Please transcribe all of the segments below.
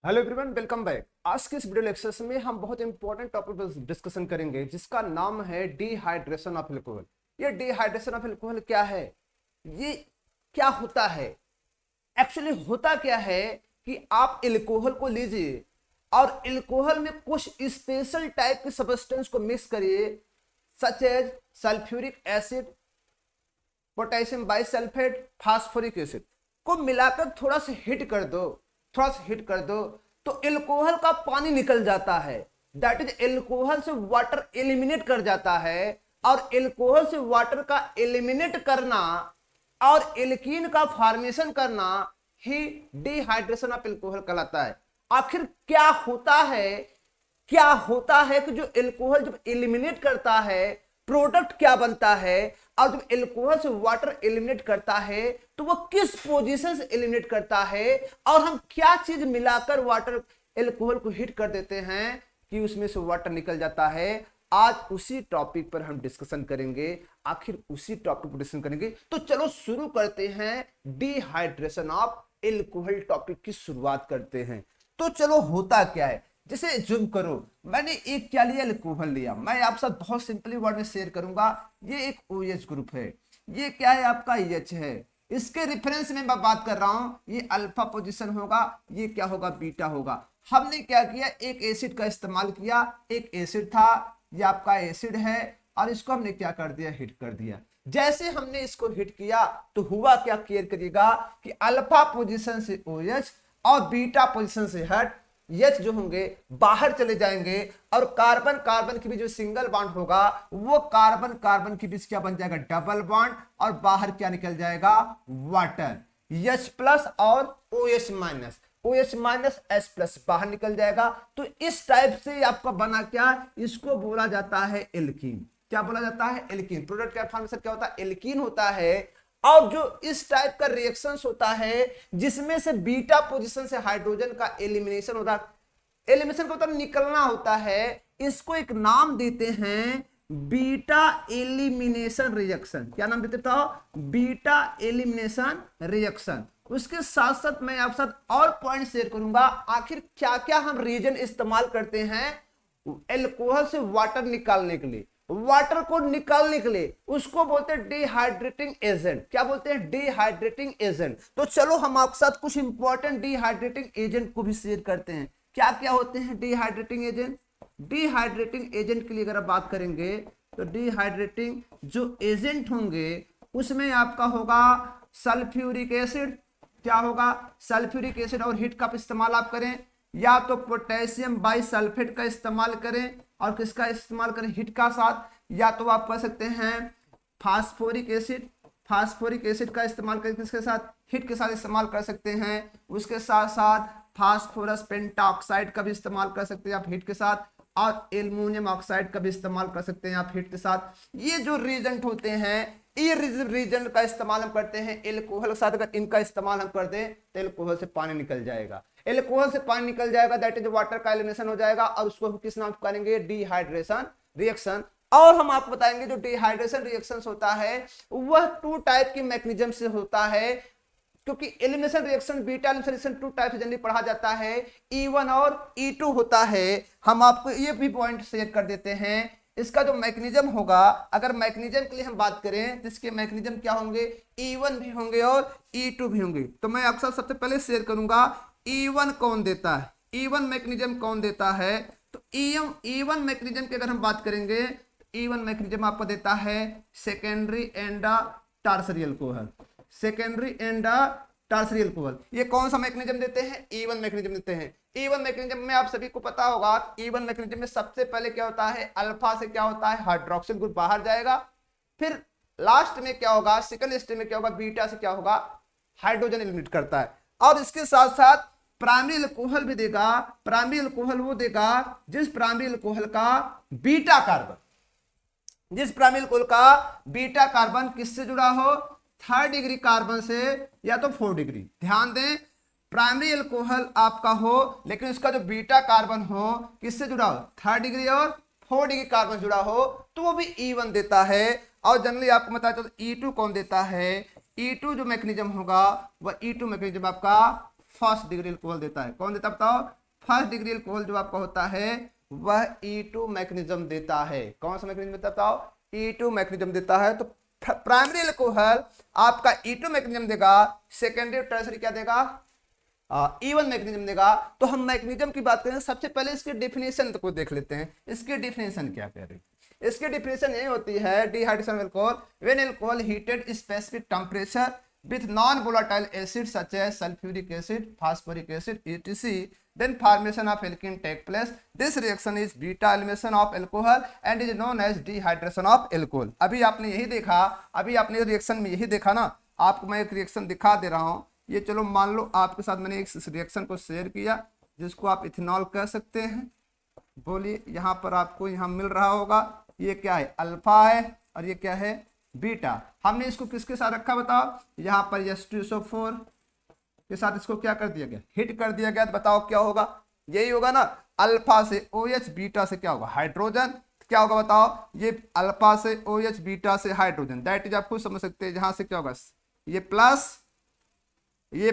Hello everyone, welcome back. आज के इस वीडियो लेक्चर में हम बहुत इंपॉर्टेंट टॉपिक पर डिस्कशन करेंगे जिसका नाम है डिहाइड्रेशन ऑफ एल्कोहल। ये डिहाइड्रेशन ऑफ एल्कोहल क्या है, ये क्या होता है, एक्चुअली होता क्या है कि आप एल्कोहल को लीजिए और एल्कोहल में कुछ स्पेशल टाइप के सब्सटेंस को मिक्स करिए, such as sulphuric acid, potassium bisulphate, phosphoric acid को मिलाकर थोड़ा सा हिट कर दो तो एल्कोहल का पानी निकल जाता है। दैट इज एल्कोहल से वाटर एलिमिनेट कर जाता है और एल्कोहल से वाटर का एलिमिनेट करना और एल्कीन का फॉर्मेशन करना ही डिहाइड्रेशन ऑफ एल्कोहल कहलाता है। आखिर क्या होता है कि जो एल्कोहल जब एलिमिनेट करता है प्रोडक्ट क्या बनता है, और जब एल्कोहल से वाटर एलिमिनेट करता है तो वो किस पोजीशन से एलिमिनेट करता है और हम क्या चीज मिलाकर वाटर एल्कोहल को हीट कर देते हैं कि उसमें से वाटर निकल जाता है। आज उसी टॉपिक पर हम डिस्कशन करेंगे। तो चलो शुरू करते हैं, डिहाइड्रेशन ऑफ एल्कोहल टॉपिक की शुरुआत करते हैं। तो चलो होता क्या है, जैसे जूम करो, मैंने एक क्या लिया, एल्कोहल लिया। मैं आप साथ बहुत सिंपली वर्ड में शेयर करूंगा। ये एक OH ग्रुप है, ये क्या है आपका H है। इसके रेफरेंस में मैं बात कर रहा हूं, ये अल्फा पोजीशन होगा, ये क्या होगा, बीटा होगा। हमने क्या किया, एक एसिड का इस्तेमाल किया। एक एसिड था, ये आपका एसिड है, और इसको हमने क्या कर दिया, हिट कर दिया। जैसे हमने इसको हिट किया तो हुआ क्या, क्लियर करिएगा कि अल्फा पोजीशन से OH और बीटा पोजीशन से H जो होंगे बाहर चले जाएंगे और कार्बन कार्बन के बीच जो सिंगल बॉन्ड होगा वो कार्बन कार्बन के बीच क्या बन जाएगा, डबल बॉन्ड, और बाहर क्या निकल जाएगा, वाटर। H प्लस और OH माइनस H प्लस बाहर निकल जाएगा। तो इस टाइप से आपका बना क्या, इसको बोला जाता है एल्कीन। क्या बोला जाता है, एल्कीन। प्रोडक्ट का फॉर्मेशन क्या होता है, एल्कीन होता है। और जो इस टाइप का रिएक्शंस होता है जिसमें से बीटा पोजीशन से हाइड्रोजन का एलिमिनेशन होता है, एलिमिनेशन का मतलब निकलना होता है, इसको एक नाम देते हैं बीटा एलिमिनेशन रिएक्शन। क्या नाम देते हो, बीटा एलिमिनेशन रिएक्शन। उसके साथ साथ मैं आप साथ और पॉइंट शेयर करूंगा, आखिर क्या क्या हम रीजन इस्तेमाल करते हैं एल्कोहल से वाटर निकालने के लिए। वाटर को निकालने के लिए उसको बोलते हैं डिहाइड्रेटिंग एजेंट। क्या बोलते हैं, डिहाइड्रेटिंग एजेंट। तो चलो हम आपके साथ कुछ इंपॉर्टेंट डिहाइड्रेटिंग एजेंट को भी शेयर करते हैं। क्या क्या होते हैं डिहाइड्रेटिंग एजेंट। डिहाइड्रेटिंग एजेंट के लिए अगर आप बात करेंगे तो डिहाइड्रेटिंग जो एजेंट होंगे उसमें आपका होगा सल्फ्यूरिक एसिड। क्या होगा, सल्फ्यूरिक एसिड। और हीट का इस्तेमाल आप करें या तो पोटेशियम बाइसल्फेट का इस्तेमाल करें, और किसका इस्तेमाल करें, हिट का साथ, या तो आप कर सकते हैं फास्फोरिक एसिड का इस्तेमाल करें, किसके साथ, हिट के साथ इस्तेमाल कर सकते हैं। उसके साथ साथ फास्फोरस पेंटाऑक्साइड का भी इस्तेमाल कर सकते हैं आप हिट के साथ, और एल्युमिनियम ऑक्साइड का भी इस्तेमाल कर सकते हैं आप हिट के साथ। ये जो रीजेंट होते हैं, ये रीजेंट का इस्तेमाल हम करते हैं एल्कोहल के साथ। अगर इनका इस्तेमाल हम कर दें तो एल्कोहल से पानी निकल जाएगा। एल्कोहल से पानी निकल जाएगा, दैट इज वाटर का एलिमिनेशन हो जाएगा, और उसको किस नाम करेंगे, डिहाइड्रेशन रिएक्शन। और हम आपको बताएंगे जो डिहाइड्रेशन रिएक्शन होता है वह 2 टाइप की मैकेनिज्म से होता है, क्योंकि elimination reaction, beta elimination reaction 2 type से जनरली पढ़ा जाता है, E1 और E2 होता है। हम आपको ये भी पॉइंट शेयर कर देते हैं। इसका जो मैकेनिज्म होगा, अगर मैकेनिज्म के लिए हम बात करें तो इसके मैकेनिज्म क्या होंगे, E1 भी होंगे और E2 भी होंगे। तो मैं आपके साथ सबसे पहले शेयर करूंगा E1 कौन देता है, E1 मैकेनिज्म कौन देता है। तो E1 मैकेनिज्म की अगर हम बात करेंगे तो E1 मैकेनिज्म आपको देता है secondary and tertiary alcohol. Secondary and tertiary alcohol, ये कौन सा मैकेनिज्म देते हैं, E1 मैकेनिज्म देते हैं। E1 मैकेनिज्म में आप सभी को पता होगा, E1 मैकेनिज्म में सबसे पहले क्या होता है, अल्फा से क्या होता है, हाइड्रोक्सिल ग्रुप बाहर जाएगा। फिर लास्ट में क्या होगा, सेकंड स्टेज में क्या होगा, बीटा से क्या होगा, हाइड्रोजन एलिमिनेट करता है। और इसके साथ साथ प्राइमरी अल्कोहल भी देगा। प्राइमरी अल्कोहल वो देगा जिस प्राइमरी अल्कोहल का बीटा कार्बन किससे जुड़ा हो, 3rd डिग्री कार्बन से या तो 4 डिग्री। ध्यान दें, प्राइमरी अल्कोहल आपका हो लेकिन उसका जो बीटा कार्बन हो किससे जुड़ा हो, 3rd डिग्री और 4 डिग्री कार्बन जुड़ा हो, तो वो भी E1 देता है। और जनरली आपको बताया तो E2 कौन देता है, E2 जो मैकेनिज्म होगा वह E2 मैकेनिज्म आपका फर्स्ट डिग्री अल्कोहल देता है। कौन देता है बताओ? फर्स्ट डिग्री अल्कोहल जो आपका होता है वह E2 मैकेनिज्म देता है। कौन सा मैकेनिज्म देता है बताओ? E2 मैकेनिज्म देता है। तो प्राइमरी अल्कोहल आपका E2 मैकेनिज्म देगा, सेकेंडरी टर्सरी क्या देगा? E1 मैकेनिज्म देगा। तो हम मैकेनिज्म की बात करें, सबसे पहले इसकी डेफिनेशन को देख लेते हैं। इसकी डेफिनेशन क्या कह रही है? इसकी डेफिनेशन यही होती है, dehydration alcohol when alcohol heated specific temperature with non-volatile acids such as sulfuric acid, phosphoric acid, etc. Then formation of alkene take place. This reaction is beta elimination of alcohol and is known as dehydration of alcohol. अभी आपने यही देखा, अभी आपने reaction में यही देखा ना। आपको मैं एक रिएक्शन दिखा दे रहा हूँ। ये चलो मान लो आपके साथ मैंने एक रिएक्शन को शेयर किया जिसको आप इथेनॉल कह सकते हैं। बोलिए, यहाँ पर आपको यहाँ मिल रहा होगा, ये क्या है? अल्फा है और ये क्या है? बीटा। हमने इसको किसके साथ रखा बताओ? यहाँ पर H2SO4 के साथ इसको क्या कर दिया गया? हिट कर दिया गया। तो बताओ क्या होगा? यही होगा ना, अल्फा से OH, बीटा से क्या होगा? हाइड्रोजन। क्या होगा बताओ? ये अल्फा से OH, बीटा से हाइड्रोजन। दैट इज आप खुद समझ सकते हैं। जहां से क्या होगा? ये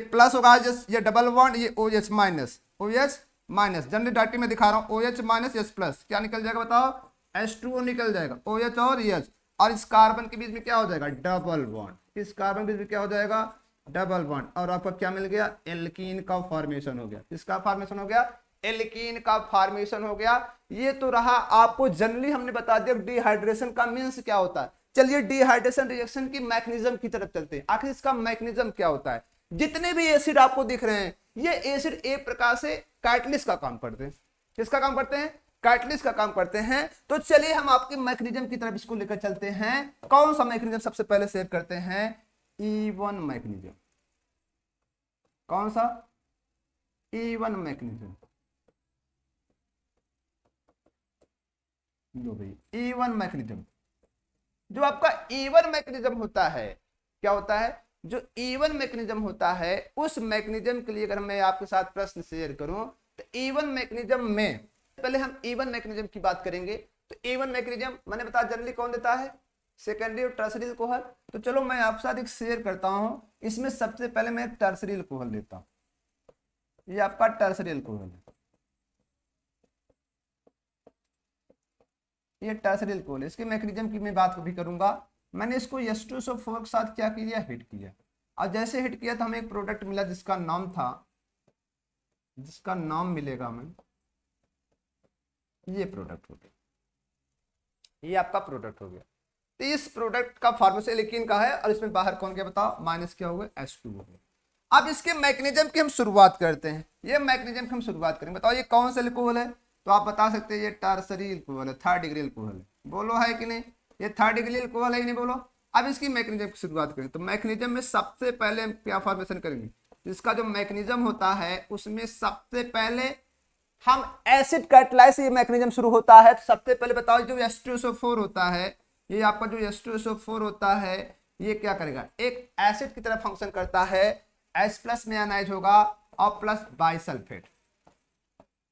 प्लस होगा, ये डबल बॉन्ड, ये OH minus, OH minus. General डाटी में दिखा रहा हूं, OH माइनस H प्लस। क्या निकल जाएगा बताओ? H2O निकल जाएगा, OH और H। और इस कार्बन के बीच में क्या हो जाएगा? Double bond. इस कार्बन के बीच में क्या हो जाएगा? Double bond. और आपको क्या मिल गया? एल्कीन का फॉर्मेशन हो गया। किसका फॉर्मेशन हो गया? एल्कीन का फॉर्मेशन हो गया। ये तो रहा, आपको जनरली हमने बता दिया डिहाइड्रेशन का मीन्स क्या होता है। चलिए डिहाइड्रेशन रिएक्शन की मैकेनिज्म की तरफ चलते हैं। आखिर इसका मैकेनिज्म क्या होता है? जितने भी एसिड आपको दिख रहे हैं, ये एसिड एक प्रकार से कैटलिस्ट का काम करते हैं। किसका काम करते हैं? कैटलिस्ट का काम करते हैं। तो चलिए हम आपके मैकेनिज्म की तरफ इसको लेकर चलते हैं। कौन सा मैकेनिज्म सबसे पहले शेयर करते हैं? E1 mechanism. कौन सा? E1 mechanism. लो भाई, E1 मैकेनिज्म। जो आपका E1 मैकेनिज्म होता है, क्या होता है? जो E1 मैकेनिज्म होता है, उस मैकेनिज्म के लिए अगर मैं आपके साथ प्रश्न शेयर करूं तो E1 मैकेनिज्म में पहले हम E1 मैकेनिज्म की बात करेंगे। तो E1 मैकेनिज्म मैंने बताया जनरली कौन देता है? सेकेंडरी और टर्सरी अल्कोहल। तो चलो मैं आपके साथ एक शेयर करता हूं। इसमें सबसे पहले मैं टर्सरी अल्कोहल लेता हूं। ये आपका टर्सरी अल्कोहल है, ये टर्सरी अल्कोहल है। इसके मैकेनिज्म की मैं बात भी करूंगा। मैंने इसको H2SO4 के साथ क्या किया? हिट किया। और जैसे हिट किया तो हमें एक प्रोडक्ट मिला जिसका नाम था, जिसका नाम मिलेगा हमें, ये प्रोडक्ट हो गया। ये आपका प्रोडक्ट हो गया। तो इस प्रोडक्ट का फॉर्मेशन एल्कीन का है और इसमें बाहर कौन क्या बताओ? माइनस क्या हो गया? H2 हो गया। अब इसके मैकेनिज्म की हम शुरुआत करते हैं। ये मैकेनिज्म की हम शुरुआत करेंगे। बताओ ये कौन सा अल्कोहल है? तो आप बता सकते हैं ये टर्सरी अल्कोहल है, थर्ड डिग्री अल्कोहल है। बोलो है कि नहीं? ये थर्ड डिग्री अल्कोहल है कि नहीं? बोलो। अब इसकी मैकेनिज्म की शुरुआत करें। तो मैकेनिज्म में सबसे पहले हम क्या फॉर्मेशन करेंगे? इसका जो मैकेनिज्म होता है उसमें सबसे पहले हम एसिड कैटलाइज से ये मैकेनिज्म शुरू होता है। तो सबसे पहले बताओ जो H2SO4 होता है, ये आपका जो H2SO4 होता है, ये क्या करेगा? एक एसिड की तरह फंक्शन करता है। H प्लस में आयनाइज होगा और plus by sulphate,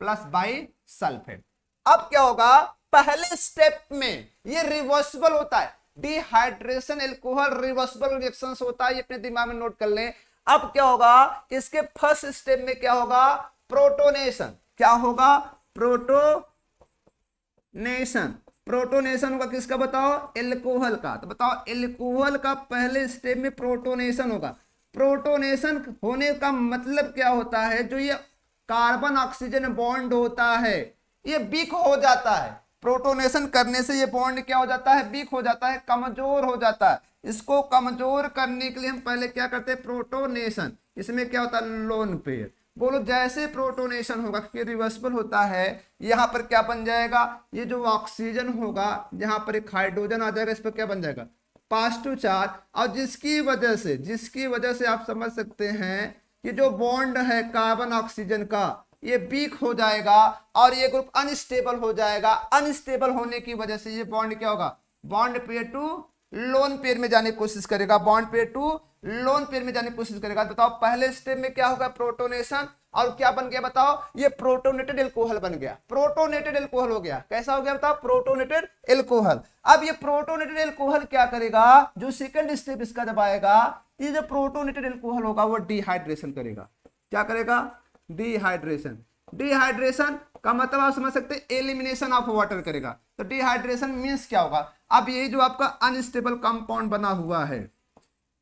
plus by sulphate. अब क्या होगा? पहले स्टेप में ये रिवर्सिबल होता है। डिहाइड्रेशन अल्कोहल रिवर्सिबल रिएक्शन होता है, ये अपने दिमाग में नोट कर लें। अब क्या होगा? इसके फर्स्ट स्टेप में क्या होगा? प्रोटोनेशन। क्या होगा? प्रोटोनेशन। प्रोटोनेशन होगा किसका बताओ? अल्कोहल का। तो बताओ अल्कोहल का पहले स्टेप में प्रोटोनेशन होगा। प्रोटोनेशन होने का मतलब क्या होता है? जो ये कार्बन ऑक्सीजन बॉन्ड होता है ये वीक हो जाता है। प्रोटोनेशन करने से ये बॉन्ड क्या हो जाता है? वीक हो जाता है, कमजोर हो जाता है। इसको कमजोर करने के लिए हम पहले क्या करते हैं? प्रोटोनेशन। इसमें क्या होता है? Lone pair. बोलो जैसे प्रोटोनेशन होगा, क्योंकि रिवर्सिबल होता है, यहां पर क्या बन जाएगा? ये जो ऑक्सीजन होगा, यहां पर एक हाइड्रोजन आ जाएगा, इस पर क्या बन जाएगा? Positive charge. और जिसकी वजह से आप समझ सकते हैं कि जो बॉन्ड है कार्बन ऑक्सीजन का, ये वीक हो जाएगा और ये ग्रुप अनस्टेबल हो जाएगा। अनस्टेबल होने की वजह से ये बॉन्ड क्या होगा? Bond pair to lone pair में जाने की कोशिश करेगा। Bond pair to lone pair में जाने की कोशिश करेगा। बताओ पहले स्टेप में क्या होगा? प्रोटोनेशन। और क्या बन गया बताओ? ये प्रोटोनेटेड अल्कोहल बन गया। प्रोटोनेटेड अल्कोहल हो गया। कैसा हो गया बताओ? Protonated alcohol. अब ये प्रोटोनेटेड अल्कोहल क्या करेगा? जो सेकंड स्टेप इसका जब आएगा, ये जो प्रोटोनेटेड अल्कोहल होगा वो डिहाइड्रेशन करेगा। क्या करेगा, डिहाइड्रेशन। डिहाइड्रेशन का मतलब आप समझ सकते हैं एलिमिनेशन ऑफ वाटर करेगा। तो डिहाइड्रेशन मींस क्या होगा, अब ये जो आपका अनस्टेबल कंपाउंड बना हुआ है,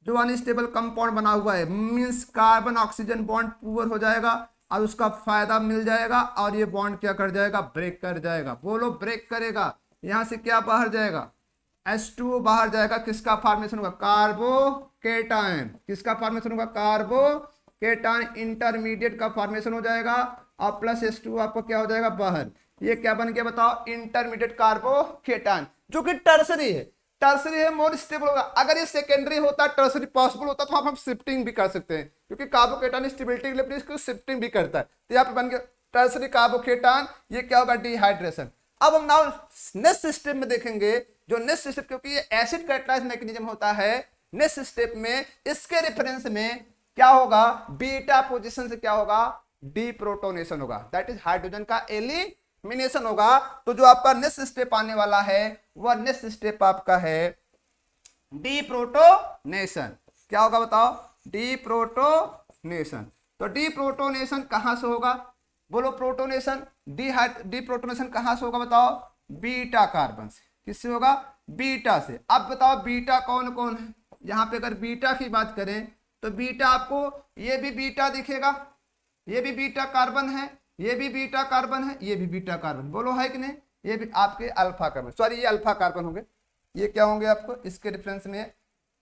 जो अनस्टेबल कंपाउंड बना हुआ है means carbon oxygen bond poor हो जाएगा और उसका फायदा मिल जाएगा और ये बॉन्ड क्या कर जाएगा, ब्रेक कर जाएगा। बोलो ब्रेक करेगा, यहां से क्या बाहर जाएगा, H2O बाहर जाएगा। किसका फॉर्मेशन होगा, कार्बोकेटायन। किसका फॉर्मेशन होगा, कार्बोकेटायन। इंटरमीडिएट का फॉर्मेशन हो जाएगा और प्लस H2O आपको क्या हो जाएगा बाहर। ये क्या बन गया बताओ, इंटरमीडिएट कार्बोकेटायन, जो कि टर्सरी है। टर्सरी है मोर स्टेबल होगा। अगर ये सेकेंडरी होता, टर्सरी पॉसिबल होता तो हम शिफ्टिंग भी कर सकते हैं, क्योंकि कार्बोकेटायन स्टेबिलिटी के लिए इसको शिफ्टिंग भी करता है। तो यहाँ पे बन गया टर्सरी कार्बोकेटायन। ये क्या होगा, डिहाइड्रेशन। अब हम नाउ नेक्स्ट स्टेप में देखेंगे, जो नेक्स्ट स्टेप, क्योंकि ये एसिड कैटालाइज मैकेनिज्म होता है, नेक्स्ट स्टेप में इसके रेफरेंस में क्या होगा, बीटा पोजीशन से क्या होगा, डीप्रोटोनेशन होगा। दैट इज हाइड्रोजन का एलिमिनेशन होगा। तो जो आपका नेक्स्ट स्टेप आने वाला है वह नेक्स्ट स्टेप आपका है डीप्रोटोनेशन। क्या होगा बताओ, डीप्रोटोनेशन। तो डीप्रोटोनेशन कहां से होगा, बोलो प्रोटोनेशन। डीप्रोटोनेशन कहां से होगा बताओ, बीटा कार्बन से। किससे होगा, बीटा से। अब बताओ बीटा कौन कौन है, यहां पे अगर बीटा की बात करें तो बीटा आपको ये भी बीटा दिखेगा, ये भी बीटा कार्बन है, ये भी बीटा कार्बन है, ये भी बीटा कार्बन। बोलो है कि नहीं, ये भी आपके अल्फा कार्बन, सॉरी ये अल्फा कार्बन होंगे, ये क्या होंगे आपको इसके रेफरेंस में।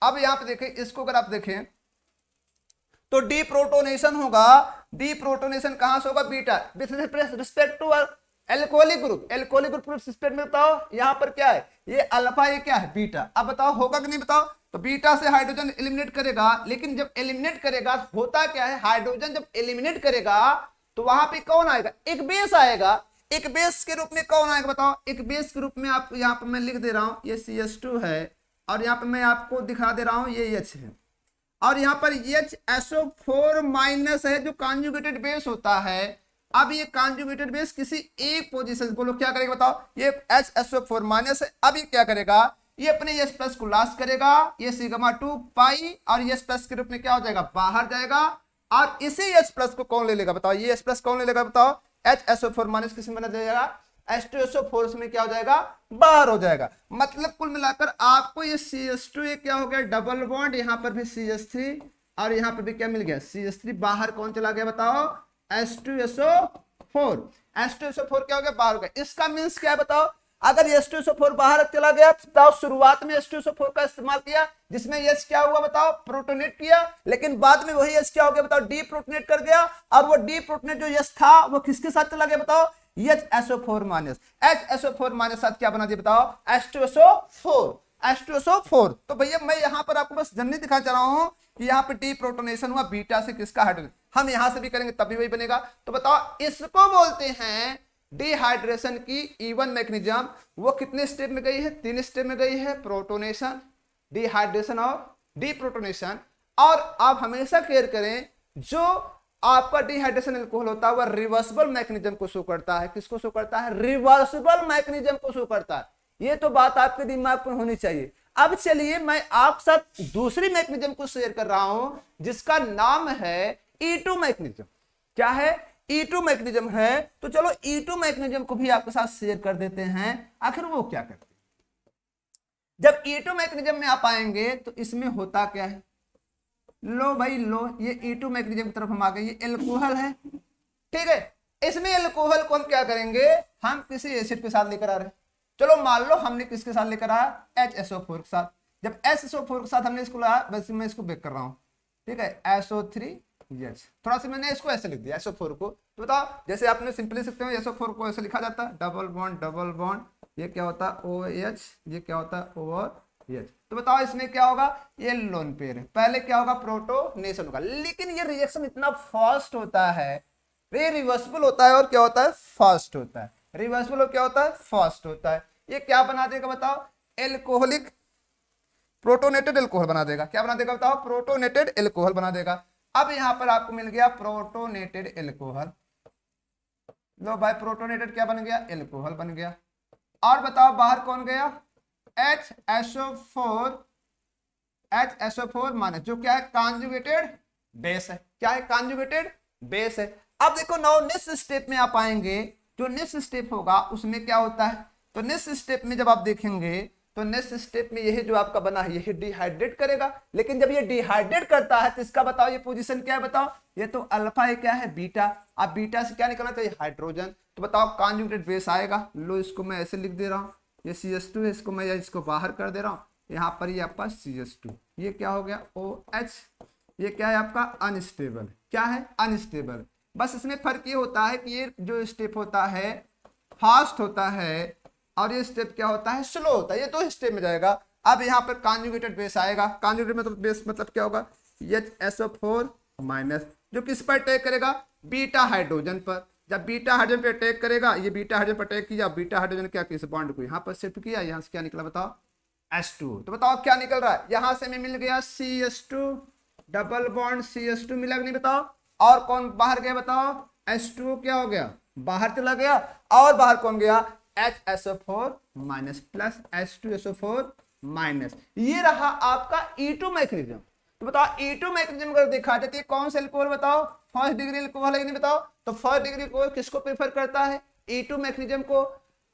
अब यहां पे देखें, इसको अगर आप देखें तो डीप्रोटोनेशन होगा। डीप्रोटोनेशन कहां से होगा, beta with respect to alcoholic group. Alcoholic group respect में बताओ यहां पर क्या है, ये अल्फा, ये क्या है बीटा। अब बताओ होगा कि नहीं बताओ। तो बीटा से हाइड्रोजन एलिमिनेट करेगा, लेकिन जब एलिमिनेट करेगा होता क्या है, हाइड्रोजन जब एलिमिनेट करेगा तो वहां पे कौन आएगा, एक बेस आएगा। एक बेस के रूप में कौन आएगा बताओ, एक बेस के रूप में आप यहाँ पर मैं लिख दे रहा हूं, ये CH2 है और यहाँ पे मैं आपको दिखा दे रहा हूं ये H है और यहाँ पर HSO4 माइनस है जो कॉन्जुगेटेड बेस होता है। अब ये कॉन्जुगेटेड बेस किसी एक पोजीशन, बोलो क्या करेगा बताओ, ये HSO4 माइनस है। अब ये क्या करेगा, ये अपने H प्लस को लॉस करेगा, ये सिग्मा 2 पाई और H प्लस के रूप में क्या हो जाएगा, बाहर जाएगा। और इसी H प्लस को कौन ले लेगा बताओ, ये H प्लस कौन ले लेगा बताओ, HSO4 माइनस किसमें बना जाएगा, H2SO4 में क्या हो जाएगा, बाहर हो जाएगा। मतलब कुल मिलाकर आपको ये CH2 ये क्या हो गया, डबल बॉन्ड, यहाँ पर भी CH3 और यहाँ पर भी क्या मिल गया, CH3, बाहर कौन चला गया बताओ, H2SO4। H2SO4 क्या हो गया, बाहर हो गया। इसका मीन्स क्या है बताओ, अगर H2SO4 बाहर चला गया तो शुरुआत में H2SO4 का इस्तेमाल किया जिसमें H क्या हुआ बताओ, प्रोटोनेट किया, लेकिन बाद में वही H क्या हो गया बताओ, डी प्रोटोनेट कर गया। और वो डी प्रोटोनेट जो H था वो किसके साथ चला गया बताओ, HSO4 माइनस। HSO4 माइनस साथ क्या बना दिया बताओ, H2SO4। H2SO4। तो भैया मैं यहां पर आपको बस जनरली दिखा चाह रहा हूं कि यहाँ पे डी प्रोटोनेशन हुआ बीटा से किसका, हाइड्रोजन। हम यहां से भी करेंगे तभी वही बनेगा। तो बताओ इसको बोलते हैं डिहाइड्रेशन की E1 मैकेनिज्म। वो कितने स्टेप में गई है, 3 स्टेप में गई है, प्रोटोनेशन, डिहाइड्रेशन और डीप्रोटोनेशन। और आप हमेशा केयर करें जो आपका डिहाइड्रेशन एल्कोहल होता है वह रिवर्सिबल मैकेनिज्म को शो करता है। किसको शो करता है, रिवर्सिबल मैकेनिज्म को शो करता है। ये तो बात आपके दिमाग में होनी चाहिए। अब चलिए मैं आपके साथ दूसरी मैकेनिज्म को शेयर कर रहा हूं जिसका नाम है E2 मैकेनिज्म। क्या है, E2 मैकेनिज्म है। तो चलो E2 मैकेनिज्म को भी आपके साथ शेयर कर देते हैं, आखिर वो क्या करते हैं। जब E2 मैकेनिज्म में आप आएंगे तो इसमें होता क्या है, लो भाई लो, ये E2 मैकेनिज्म की तरफ हम आ गए, ये एल्कोहल है, ठीक है। इसमें एल्कोहल को हम क्या करेंगे, हम किसी एसिड के साथ लेकर आ रहे हैं। चलो मान लो हमने किसके साथ लेकर आया, HSO4 के साथ। जब HSO4 के साथ हमने इसको लाया, वैसे मैं इसको बेक कर रहा हूं, ठीक है, SO3H। थोड़ा सा मैंने इसको ऐसे लिख दिया SO4 को। तो बताओ जैसे आपने सिंपली सकते हो SO4 को ऐसे लिखा जाता है, डबल बॉन्ड, ये क्या होता है OH, ये क्या होता है OH। तो बताओ इसमें क्या होगा, ये लोन पेयर है, पहले क्या होगा, प्रोटोनेशन होगा। लेकिन ये रिएक्शन इतना फास्ट होता है, ये रिवर्सिबल होता है और क्या होता है, फास्ट होता है। रिवर्सिबल और क्या होता है, फास्ट होता है। ये क्या बना देगा बताओ, एल्कोहलिक प्रोटोनेटेड एल्कोहल बना देगा। क्या बना देगा बताओ, प्रोटोनेटेड एल्कोहल बना देगा। अब यहां पर आपको मिल गया प्रोटोनेटेड एल्कोहल। लो भाई प्रोटोनेटेड क्या बन गया, एल्कोहल बन गया। और बताओ बाहर कौन गया, HSO4 माइनस, जो क्या है, कॉन्जुगेटेड बेस है। क्या है, कॉन्जुगेटेड बेस है। अब देखो नाउ नेक्स्ट स्टेप में आप आएंगे, जो नेक्स्ट स्टेप होगा उसमें क्या होता है, तो नेक्स्ट स्टेप में जब आप देखेंगे तो नेक्स्ट स्टेप में यही जो आपका बना है यही डिहाइड्रेट करेगा। लेकिन जब ये डिहाइड्रेट करता है तो इसका बताओ ये पोजीशन क्या है, बताओ ये तो अल्फा, ये क्या है बीटा। अब बीटा से क्या निकलना चाहिए हाइड्रोजन, तो बताओ कॉन्जुगेट बेस आएगा। लो इसको मैं ऐसे लिख दे रहा हूँ, ये CH2 है, इसको मैं इसको बाहर कर दे रहा हूँ, यहाँ पर ये आपका CH2, ये क्या हो गया OH, ये क्या है आपका अनस्टेबल, क्या है अनस्टेबल। बस इसमें फर्क ये होता है कि ये जो स्टेप होता है फास्ट होता है और ये स्टेप क्या होता है स्लो होता है, ये दो स्टेप में जाएगा। अब यहाँ पर कॉन्जुगेटेड बेस आएगा, कॉन्जुगेटेड मतलब बेस मतलब क्या होगा HSO4 माइनस, जो किस पर अटैक करेगा बीटा हाइड्रोजन पर। जब बीटा हाइड्रोजन पर अटैक करेगा, ये बीटा हाइड्रोजन पर अटैक किया, बीटा हाइड्रोजन क्या किया, बॉन्ड को यहाँ पर शिफ्ट किया, यहाँ से क्या निकला बताओ H2। तो बताओ क्या निकल रहा है, यहाँ से हमें मिल गया CH2 डबल बॉन्ड CH2 मिला कि नहीं बताओ, और कौन बाहर गया बताओ H2 क्या हो गया बाहर चला गया, और बाहर कौन गया HSO4 minus plus H2SO4 minus. ये रहा आपका E2 मैकेनिज्म। तो बताओ E2 मैकेनिज्म अगर देखा जाए तो कौन सा अल्कोहल बताओ फर्स्ट डिग्री अल्कोहल है कि नहीं बताओ, तो फर्स्ट डिग्री अल्कोहल किसको प्रेफर करता है E2 मैकेनिज्म को,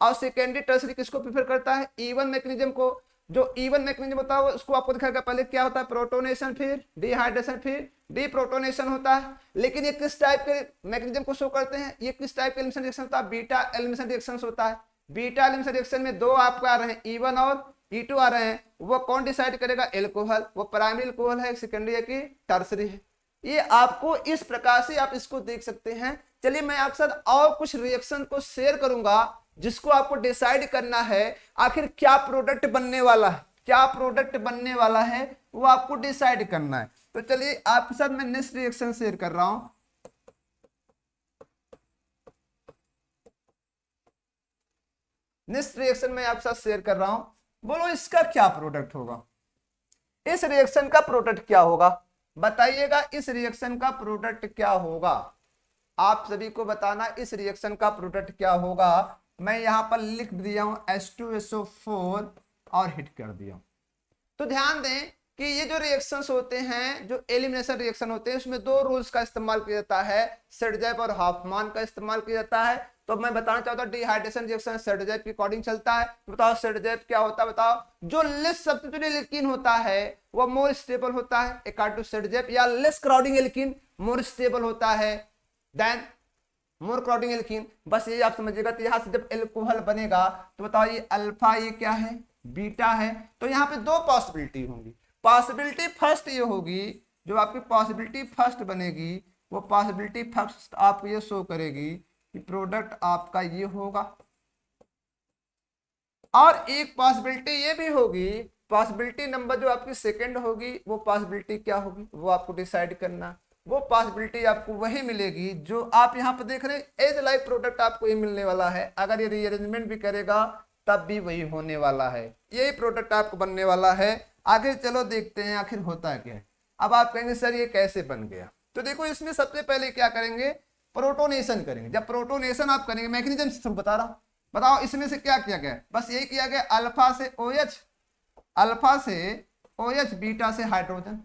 और सेकेंडरी टर्सरी किसको प्रेफर करता है E1 मैकेनिज्म को। जो E1 मैकेनिज्म होता है उसको आपको दिखाएगा पहले क्या होता है प्रोटोनेशन, फिर डिहाइड्रेशन, फिर डीप्रोटोनेशन होता है। लेकिन ये किस टाइप के मैकेनिज्म को शो करते हैं, ये किस टाइप के एलिमिनेशन रिएक्शन होता है बीटा एलिमिनेशन रिएक्शन होता है। बीटा एलिमिनेशन रिएक्शन में दो आपको आ रहे हैं E1 और E2 आ रहे हैं, वो कौन डिसाइड करेगा एल्कोहल, वो प्राइमरी एल्कोहल है सेकेंडरी है कि टर्सरी है। ये आपको इस प्रकार से आप इसको देख सकते हैं। चलिए मैं आपके साथ और कुछ रिएक्शन को शेयर करूंगा जिसको आपको डिसाइड करना है आखिर क्या प्रोडक्ट बनने वाला है, क्या प्रोडक्ट बनने वाला है वो आपको डिसाइड करना है। तो चलिए आपके साथ मैं नेक्स्ट रिएक्शन शेयर कर रहा हूं। नेक्स्ट रिएक्शन मैं आपके साथ शेयर कर रहा हूं, बोलो इसका क्या प्रोडक्ट होगा, इस रिएक्शन का प्रोडक्ट क्या होगा, बताइएगा इस रिएक्शन का प्रोडक्ट क्या होगा। आप सभी को बताना इस रिएक्शन का प्रोडक्ट क्या होगा। मैं यहां पर लिख दिया हूं H2SO4 और हिट कर दिया। तो ध्यान दें कि ये जो रिएक्शंस होते हैं, जो एलिमिनेशन रिएक्शन होते हैं, उसमें दो रूल्स का इस्तेमाल किया जाता है, सेडजैप और हाफमान का इस्तेमाल किया जाता है। तो मैं बताना चाहता हूं डिहाइड्रेशन रिएक्शन सेडजैप के अकॉर्डिंग चलता है। तो बताओ सेडजैप क्या होता है, बताओ जो लेस सब्स्टिट्यूटेड एल्कीन होता है वो मोर स्टेबल होता है अकॉर्डिंग टू सेडजैप, या less crowding alkene more stable होता है देन मोर क्राउडिंग एल्कीन। बस ये आप समझिएगा। तो यहां से जब एल्कोहल बनेगा तो बताओ ये अल्फा, ये क्या है बीटा है। तो यहाँ पे दो पॉसिबिलिटी होंगी। पॉसिबिलिटी फर्स्ट ये होगी, जो आपकी पॉसिबिलिटी फर्स्ट बनेगी वो पॉसिबिलिटी फर्स्ट आपको ये शो करेगी कि प्रोडक्ट आपका ये होगा, और एक पॉसिबिलिटी ये भी होगी, पॉसिबिलिटी नंबर जो आपकी सेकंड होगी वो पॉसिबिलिटी क्या होगी वो आपको डिसाइड करना। वो पॉसिबिलिटी आपको वही मिलेगी जो आप यहाँ पर देख रहे हैं एज लाइक प्रोडक्ट आपको ये मिलने वाला है। अगर ये रीअरेंजमेंट भी करेगा तब भी वही होने वाला है, यही प्रोडक्ट आपको बनने वाला है। आगे चलो देखते हैं आखिर होता क्या है। अब आप कहेंगे सर ये कैसे बन गया, तो देखो इसमें सबसे पहले क्या करेंगे प्रोटोनेशन करेंगे। जब प्रोटोनेशन आप करेंगे मैकेनिज्म से बता रहा हूं, बताओ इसमें से क्या किया गया, बस यही किया गया अल्फा से OH, अल्फा से OH बीटा से हाइड्रोजन।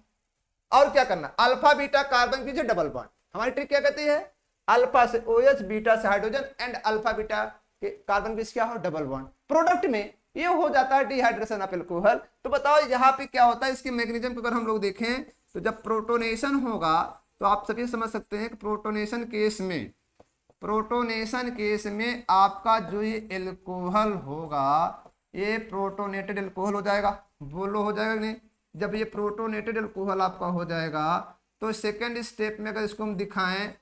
और क्या करना अल्फा बीटा कार्बन कीजिए डबल बॉन्ड। हमारी ट्रिक क्या कहती है अल्फा से OH बीटा से हाइड्रोजन एंड अल्फा बीटा के कार्बन बीच क्या हो डबल बॉन्ड। प्रोडक्ट में ये हो जाता है डिहाइड्रेशन ऑफ एल्कोहल। तो बताओ यहाँ पे क्या होता है इसके मैकेनिज्म को अगर हम लोग देखें तो जब प्रोटोनेशन होगा तो आप सभी समझ सकते हैं कि प्रोटोनेशन केस में आपका जो ये एल्कोहल होगा ये प्रोटोनेटेड एल्कोहल हो जाएगा। बोलो हो जाएगा नहीं, जब ये प्रोटोनेटेड एल्कोहल आपका हो जाएगा तो सेकेंड स्टेप में अगर इसको हम दिखाएं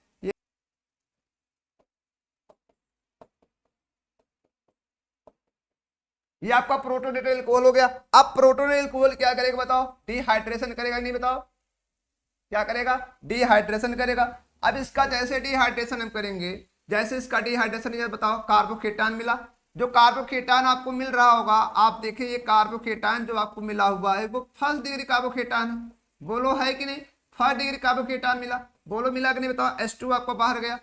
ये आपका प्रोटोनेटेड एल्कोहल हो गया। अब प्रोटोनेटेड एल्कोहल क्या करेगा बताओ डिहाइड्रेशन करेगा नहीं, बताओ क्या करेगा डिहाइड्रेशन करेगा। अब इसका जैसे डिहाइड्रेशन हम करेंगे, जैसे इसका डिहाइड्रेशन बताओ कार्बोकेटान मिला, जो कार्बोकेटान आपको मिल रहा होगा आप देखिए ये कार्बोकेटान जो आपको मिला हुआ है वो फर्स्ट डिग्री कार्बोकेटान है। बोलो है कि नहीं फर्स्ट डिग्री कार्बोकेटान मिला, बोलो मिला कि नहीं बताओ। H2 आपको बाहर गया,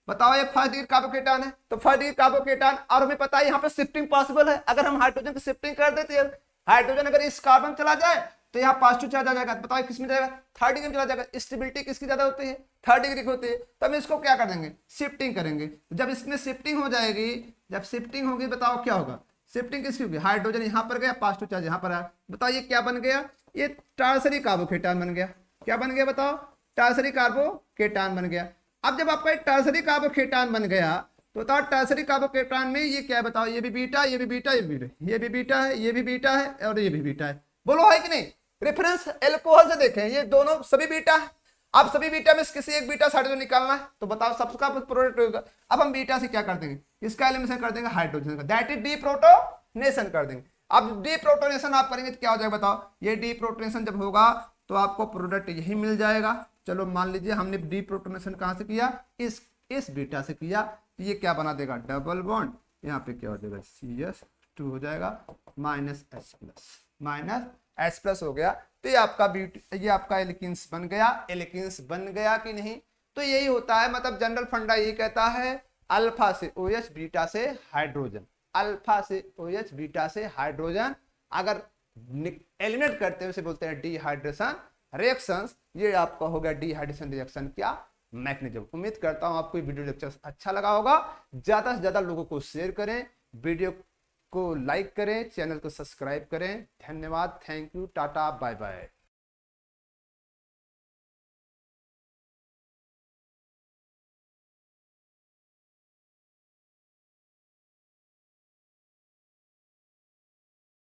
बताओ ये फर्स्ट डिग्री कार्बोकेटान है तो फर्स्ट डिग्री कार्बोकेटान। और हमें पता है यहाँ पे शिफ्टिंग पॉसिबल है, अगर हम हाइड्रोजन की शिफ्टिंग कर देते हैं, हाइड्रोजन अगर इस कार्बन चला जाए तो यहाँ पॉजिटिव चार्ज आ जाएगा। बताओ किस में जाएगा, थर्ड डिग्री में चला जाएगा। स्टेबिलिटी किसकी ज्यादा होती है, थर्ड डिग्री की होती है। तो हम इसको क्या कर देंगे, शिफ्टिंग करेंगे। जब इसमें शिफ्टिंग हो जाएगी, जब शिफ्टिंग होगी बताओ क्या होगा, शिफ्टिंग किसकी होगी, हाइड्रोजन यहाँ पर गया, पॉजिटिव चार्ज यहाँ पर आया। बताओ ये क्या बन गया, ये टर्सरी कार्बोकेटायन बन गया। क्या बन गया बताओ, टर्सरी कार्बोकेटायन बन गया। अब जब आपका टर्सरी कार्बोकेटायन बन गया तो बताओ टर्सरी कार्बोकेटायन में ये क्या है बताओ, ये भी बीटा, ये भी बीटा, ये भी बीटा, ये भी बीटा है, ये भी बीटा है और ये भी बीटा है। बोलो है कि नहीं। रेफरेंस एल्कोहल से देखें, ये दोनों सभी बीटा है। अब सभी बीटा में किसी एक बीटा साइड जो निकालना है तो बताओ सबका प्रोडक्ट होगा। अब हम बीटा से क्या कर देंगे, इसका एलिमिनेशन कर देंगे हाइड्रोजन का, दैट इज डीप्रोटोनेशन कर देंगे। अब डीप्रोटोनेशन आप करेंगे तो क्या हो जाएगा बताओ, ये डीप्रोटोनेशन जब होगा तो आपको प्रोडक्ट यही मिल जाएगा। चलो मान लीजिए हमने डीप्रोटोनेशन कहां से किया, इस बीटा से किया, तो ये क्या बना देगा, डबल बॉन्ड, यहाँ पे क्या हो जाएगा CH2 हो जाएगा, माइनस H प्लस हो गया। तो ये आपका ये आपका एल्कीन्स बन गया। एल्कीन्स बन गया कि नहीं। तो यही होता है, मतलब जनरल फंडा यही कहता है, अल्फा से OH, बीटा से हाइड्रोजन, अल्फा से OH, बीटा से हाइड्रोजन अगर एलिमिनेट करते हैं उसे बोलते हैं डिहाइड्रेशन रिएक्शंस। ये आपका हो गया डिहाइड्रेशन रिएक्शन क्या मैकेनिज्म। उम्मीद करता हूं आपको वीडियो लेक्चर अच्छा लगा होगा। ज्यादा से ज्यादा लोगों को शेयर करें, वीडियो को लाइक करें, चैनल को सब्सक्राइब करें। धन्यवाद, thank you, tata, bye bye.